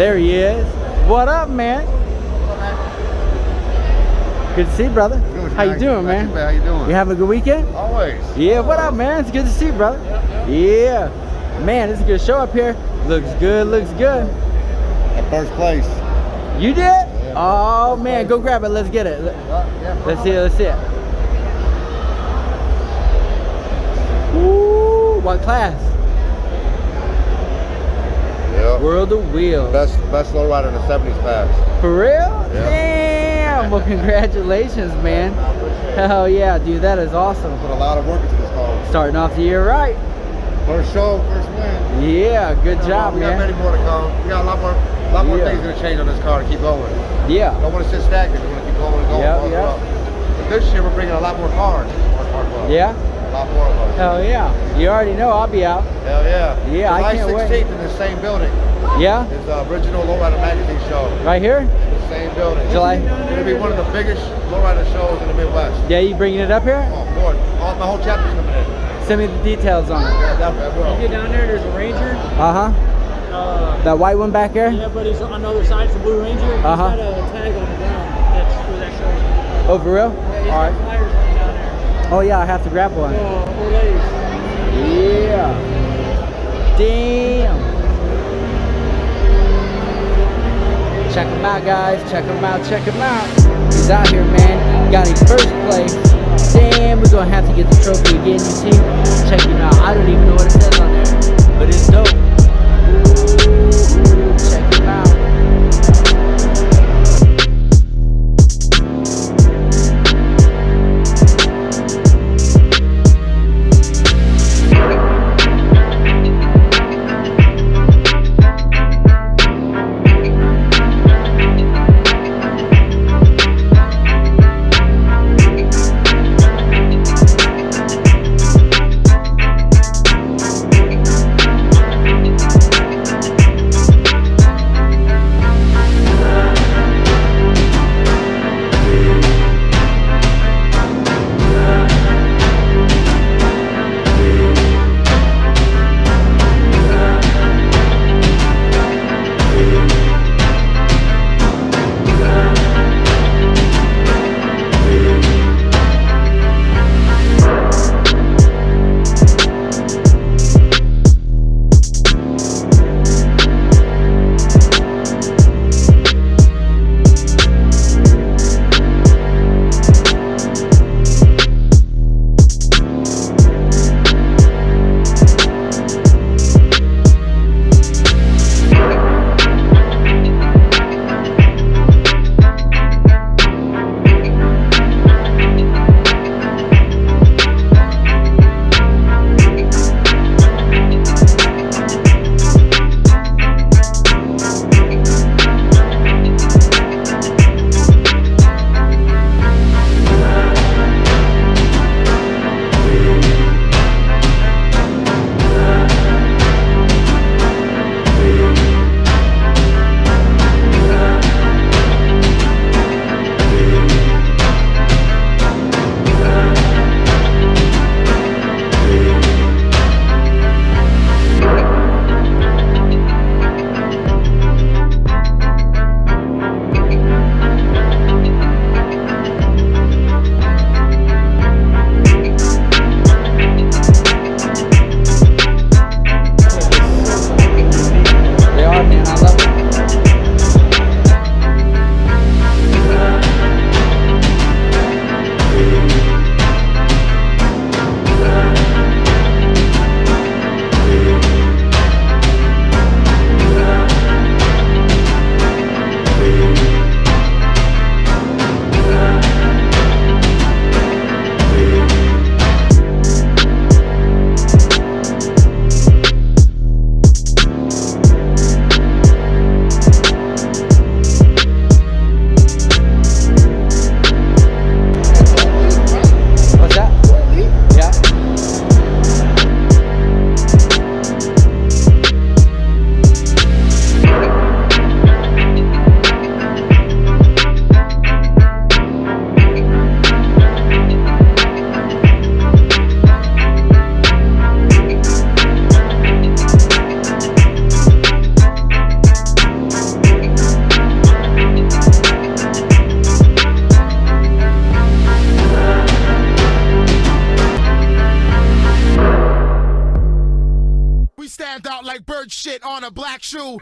There he is. What up, man? Good to see you, brother. Good, how you doing, man? How you doing? You having a good weekend? Always. Yeah, what up, man? It's good to see you, brother. Yeah. Man, it's a good show up here. Looks good, looks good. At first place. You did? Yeah, oh, man, go grab it. Let's get it. Let's see it, let's see it. Woo, what class? Yeah. World of Wheels. Best lowrider in the 70s past. For real? Yeah. Damn. Well, congratulations, man. Hell yeah, dude. That is awesome. Put a lot of work into this car. Starting off the year right. First show, first win. Yeah, good job, we man. got many more to come. We got a lot more things going to change on this car to keep going. Yeah. Don't want to sit stagnant. We want to keep going and going. Yeah. But this year we're bringing a lot more cars. Yeah. A lot more of us. Hell yeah. You already know I'll be out. Hell yeah. Yeah, I can't wait. July 16th in the same building. Yeah? It's the original Lowrider magazine show. Right here? The same building. July? It's going to be one of the biggest Lowrider shows in the Midwest. Yeah, you bringing it up here? Oh, of course. My whole chapter's coming in. Send me the details on it. Yeah, definitely. You get down there, there's a Ranger. Uh-huh. That white one back there? Yeah, but he's on the other side, it's a Blue Ranger. He's got a tag on the ground that's for that show. Oh, for real? Yeah, he's all got flyers running down there. Oh, yeah, I have to grab one. Old ladies. Yeah. Damn. Check him out, guys. Check him out. Check him out. He's out here, man. Got his first place. Damn, we're going to have to get the trophy again, you see? Check him out. I don't even know what it says on there, but it's dope. Check him out. stand out like bird shit on a black shoe.